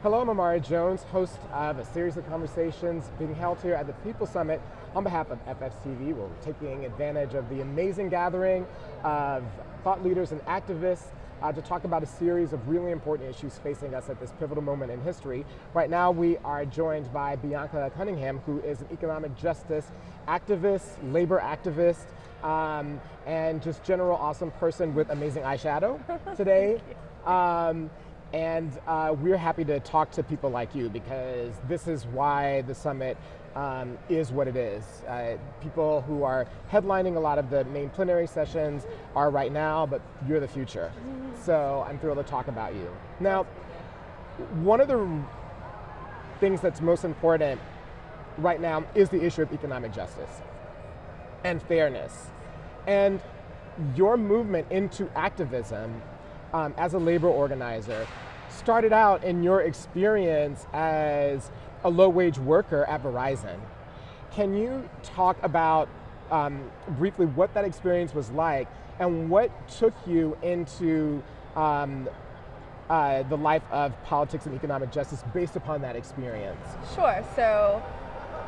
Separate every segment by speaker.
Speaker 1: Hello, I'm Imara Jones, host of a series of conversations being held here at the People Summit on behalf of FSTV. We're taking advantage of the amazing gathering of thought leaders and activists to talk about a series of really important issues facing us at this pivotal moment in history. Right now we are joined by Bianca Cunningham, who is an economic justice activist, labor activist, and just general awesome person with amazing eyeshadow today. And we're happy to talk to people like you because this is why the summit is what it is. People who are headlining a lot of the main plenary sessions are right now, but you're the future. So I'm thrilled to talk about you. Now, one of the things that's most important right now is the issue of economic justice and fairness. And your movement into activism as a labor organizer started out in your experience as a low-wage worker at Verizon. Can you talk about briefly what that experience was like and what took you into the life of politics and economic justice based upon that experience?
Speaker 2: Sure. So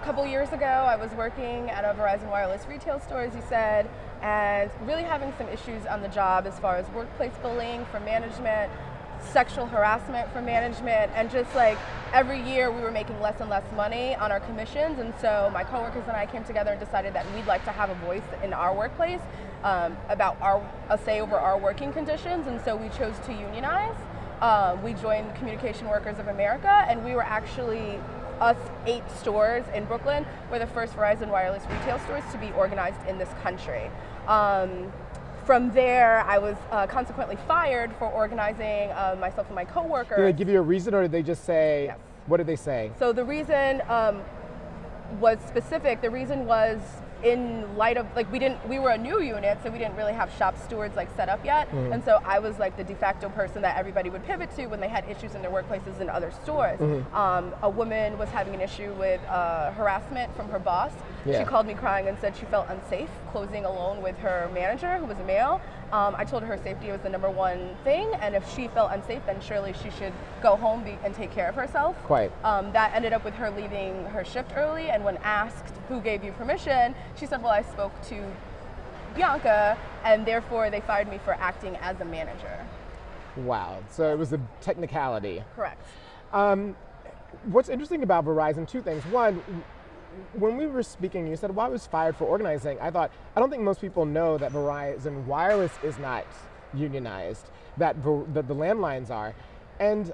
Speaker 2: a couple years ago, I was working at a Verizon Wireless retail store, as you said, and really having some issues on the job as far as workplace bullying for management, sexual harassment for management, and just like every year we were making less and less money on our commissions. And so my coworkers and I came together and decided that we'd like to have a voice in our workplace about a say over our working conditions. And so we chose to unionize. We joined Communication Workers of America, and we were actually us 8 stores in Brooklyn were the first Verizon Wireless retail stores to be organized in this country. From there, I was consequently fired for organizing myself and my coworkers.
Speaker 1: Did they give you a reason, or did they just say,
Speaker 2: yes.
Speaker 1: What did they say?
Speaker 2: So the reason was specific. The reason was in light of, like, we were a new unit, so we didn't really have shop stewards like set up yet. Mm-hmm. And so I was like the de facto person that everybody would pivot to when they had issues in their workplaces in other stores. Mm-hmm. A woman was having an issue with harassment from her boss. Yeah. She called me crying and said she felt unsafe closing alone with her manager, who was a male. I told her safety was the #1 thing, and if she felt unsafe, then surely she should go home and take care of herself.
Speaker 1: Quite.
Speaker 2: That ended up with her leaving her shift early, and when asked who gave you permission, she said, well, I spoke to Bianca, and therefore they fired me for acting as a manager.
Speaker 1: Wow, so it was a technicality.
Speaker 2: Correct.
Speaker 1: What's interesting about Verizon, 2 things. One, when we were speaking, you said, well, I was fired for organizing. I thought, I don't think most people know that Verizon Wireless is not unionized, that the landlines are. And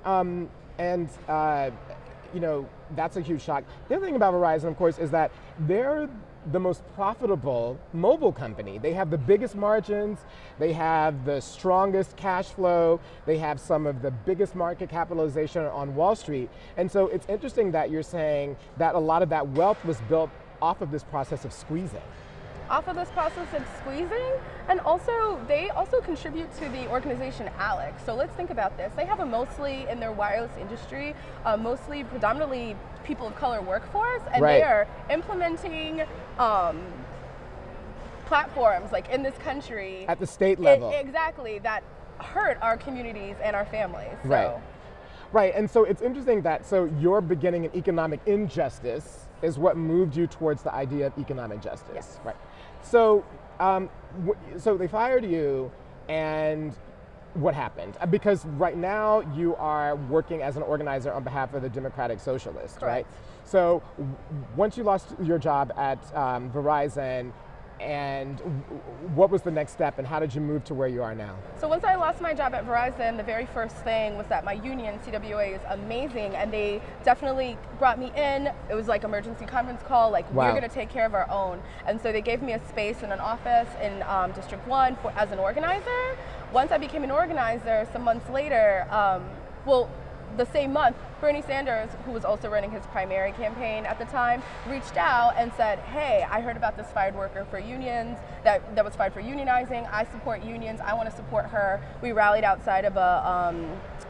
Speaker 1: you know, that's a huge shock. The other thing about Verizon, of course, is that they're the most profitable mobile company. They have the biggest margins, they have the strongest cash flow, they have some of the biggest market capitalization on Wall Street. And so it's interesting that you're saying that a lot of that wealth was built off of this process of squeezing.
Speaker 2: Off of this process of squeezing, and also they also contribute to the organization ALEC. So let's think about this. They have a mostly, in their wireless industry, mostly predominantly people of color workforce, and
Speaker 1: right.
Speaker 2: They are implementing platforms like in this country.
Speaker 1: At the state level.
Speaker 2: Exactly, that hurt our communities and our families. So.
Speaker 1: Right. Right, and so it's interesting that, so your beginning in economic injustice is what moved you towards the idea of economic justice.
Speaker 2: Yes.
Speaker 1: Right. So, so they fired you, and what happened? Because right now you are working as an organizer on behalf of the Democratic Socialists,
Speaker 2: correct.
Speaker 1: Right? So once you lost your job at Verizon, and what was the next step, and how did you move to where you are now?
Speaker 2: So once I lost my job at Verizon, the very first thing was that my union, CWA, is amazing, and they definitely brought me in. It was like emergency conference call, like, wow. We're gonna take care of our own. And so they gave me a space in an office in District 1 as an organizer. Once I became an organizer, some months later, the same month, Bernie Sanders, who was also running his primary campaign at the time, reached out and said, hey, I heard about this fired worker for unions, that was fired for unionizing. I support unions, I want to support her. We rallied outside of a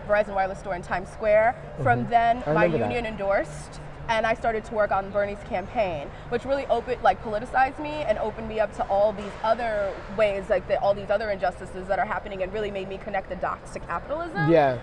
Speaker 2: Verizon Wireless store in Times Square. Mm-hmm. From then, my union endorsed and I started to work on Bernie's campaign, which really politicized me and opened me up to all these other ways, all these other injustices that are happening, and really made me connect the dots to capitalism.
Speaker 1: Yeah.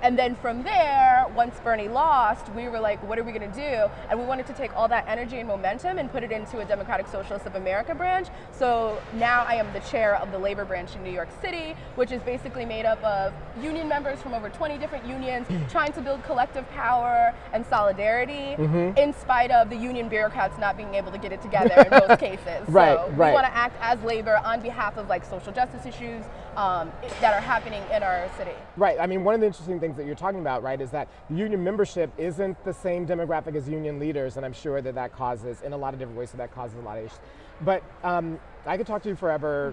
Speaker 2: And then from there, once Bernie lost, we were like, what are we going to do? And we wanted to take all that energy and momentum and put it into a Democratic Socialists of America branch. So now I am the chair of the labor branch in New York City, which is basically made up of union members from over 20 different unions trying to build collective power and solidarity in spite of the union bureaucrats not being able to get it together in most cases. So we want to act as labor on behalf of social justice issues that are happening in our city.
Speaker 1: Right. I mean, one of the interesting things that you're talking about, right, is that the union membership isn't the same demographic as union leaders, and I'm sure that causes, in a lot of different ways, so that causes a lot of issues. But I could talk to you forever.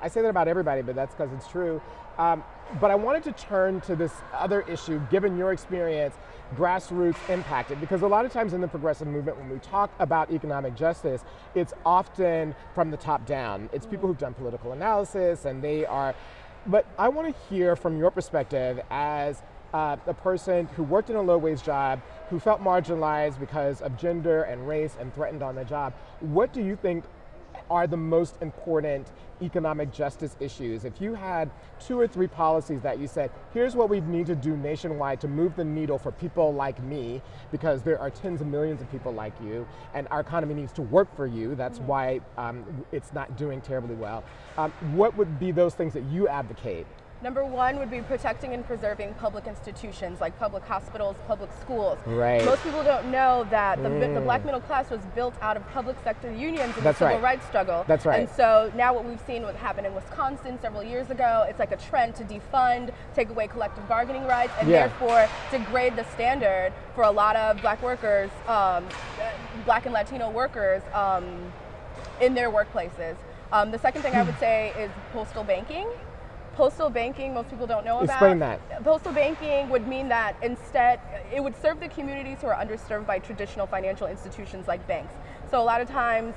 Speaker 1: I say that about everybody, but that's because it's true. But I wanted to turn to this other issue, given your experience, grassroots impacted, because a lot of times in the progressive movement, when we talk about economic justice, it's often from the top down. It's people who've done political analysis, and but I want to hear from your perspective as a person who worked in a low-wage job, who felt marginalized because of gender and race and threatened on the job. What do you think are the most important economic justice issues? If you had 2 or 3 policies that you said, here's what we need to do nationwide to move the needle for people like me, because there are tens of millions of people like you, and our economy needs to work for you. That's why it's not doing terribly well. What would be those things that you advocate?
Speaker 2: Number 1 would be protecting and preserving public institutions like public hospitals, public schools.
Speaker 1: Right.
Speaker 2: Most people don't know that the black middle class was built out of public sector unions in the civil rights struggle.
Speaker 1: That's right.
Speaker 2: And so now what we've seen what happened in Wisconsin several years ago, it's like a trend to defund, take away collective bargaining rights, and therefore degrade the standard for a lot of black workers, black and Latino workers in their workplaces. The second thing I would say is postal banking. Postal banking, most people don't know about.
Speaker 1: Explain that.
Speaker 2: Postal banking would mean that instead, it would serve the communities who are underserved by traditional financial institutions like banks. So a lot of times,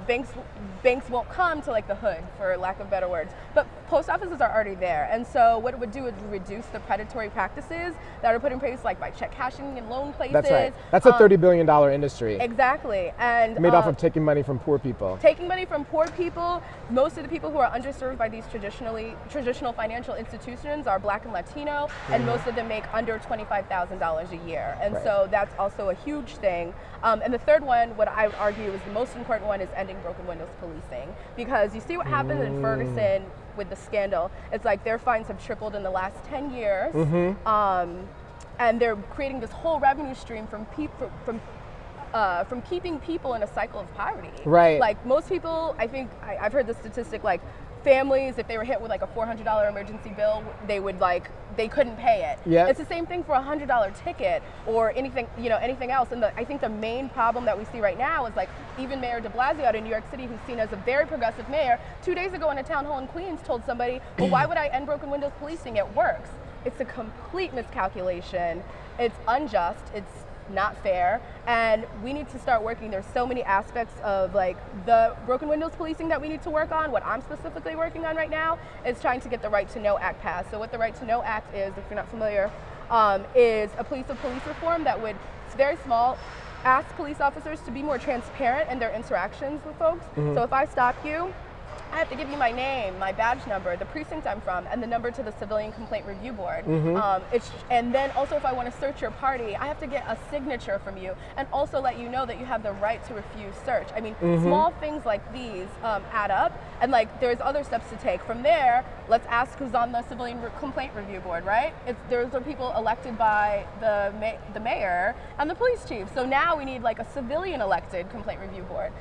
Speaker 2: banks won't come to the hood, for lack of better words, but post offices are already there. And so what it would do is reduce the predatory practices that are put in place, by check cashing and loan places.
Speaker 1: That's right. That's a $30 billion industry.
Speaker 2: Exactly. And
Speaker 1: made off of taking money from poor people.
Speaker 2: Taking money from poor people. Most of the people who are underserved by these traditional financial institutions are black and Latino, and most of them make under $25,000 a year. And so that's also a huge thing. And the third one, what I would argue is the most important one, is ending broken windows policing. Because you see what happened in Ferguson with the scandal. It's like their fines have tripled in the last 10 years. And they're creating this whole revenue stream from keeping people in a cycle of poverty.
Speaker 1: Right.
Speaker 2: Like most people, I think, I've heard the statistic, families, if they were hit with a $400 emergency bill, they couldn't pay it.
Speaker 1: Yep.
Speaker 2: It's the same thing for a $100 ticket or anything else. And I think the main problem that we see right now is even Mayor de Blasio out in New York City, who's seen as a very progressive mayor, 2 days ago in a town hall in Queens told somebody, well, why would I end broken windows policing? It works. It's a complete miscalculation. It's unjust. It's not fair, and we need to start working. There's so many aspects of the broken windows policing that we need to work on. What I'm specifically working on right now is trying to get the Right to Know Act passed. So what the Right to Know Act is, if you're not familiar, is a piece of police reform that would, it's very small, ask police officers to be more transparent in their interactions with folks. So if I stop you, I have to give you my name, my badge number, the precinct I'm from, and the number to the Civilian Complaint Review Board. And then also if I want to search your party, I have to get a signature from you and also let you know that you have the right to refuse search. I mean, small things like these add up, and there's other steps to take. From there, let's ask who's on the Civilian Complaint Review Board, right? Those are people elected by the mayor and the police chief. So now we need a civilian elected complaint review board.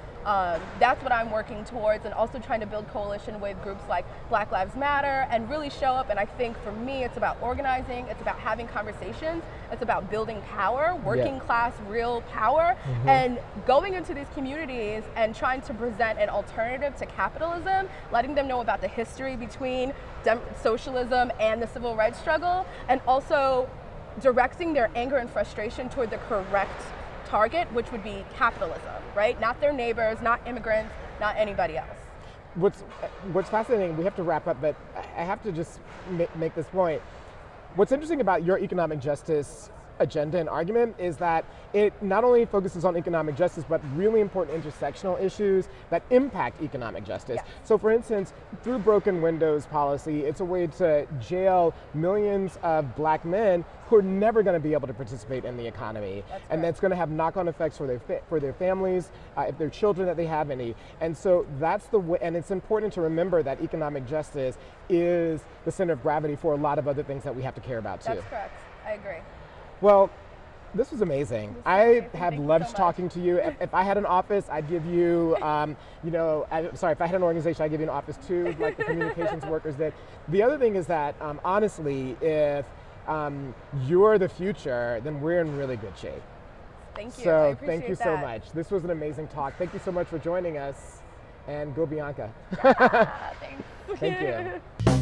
Speaker 2: That's what I'm working towards, and also trying to build coalition with groups like Black Lives Matter and really show up. And I think for me, it's about organizing, it's about having conversations, it's about building power, working class real power, and going into these communities and trying to present an alternative to capitalism, letting them know about the history between socialism and the civil rights struggle, and also directing their anger and frustration toward the correct target, which would be capitalism, right? Not their neighbors, not immigrants, not anybody else.
Speaker 1: What's fascinating, we have to wrap up, but I have to just make this point. What's interesting about your economic justice agenda and argument is that it not only focuses on economic justice, but really important intersectional issues that impact economic justice.
Speaker 2: Yes.
Speaker 1: So for instance, through broken windows policy, it's a way to jail millions of black men who are never going to be able to participate in the economy. And that's going to have knock-on effects for their families, if their children that they have any. And so that's the way, and it's important to remember that economic justice is the center of gravity for a lot of other things that we have to care about too.
Speaker 2: That's correct. I agree.
Speaker 1: Well, this was amazing. I have
Speaker 2: Thank you
Speaker 1: loved
Speaker 2: so much.
Speaker 1: talking to you. If I had an office, I'd give you, if I had an organization, I'd give you an office too, like the communications workers did. The other thing is that, honestly, if you're the future, then we're in really good shape.
Speaker 2: Thank you. I
Speaker 1: So
Speaker 2: appreciate
Speaker 1: thank you so
Speaker 2: that.
Speaker 1: much. This was an amazing talk. Thank you so much for joining us, and go Bianca.
Speaker 2: Thanks.
Speaker 1: Thank you.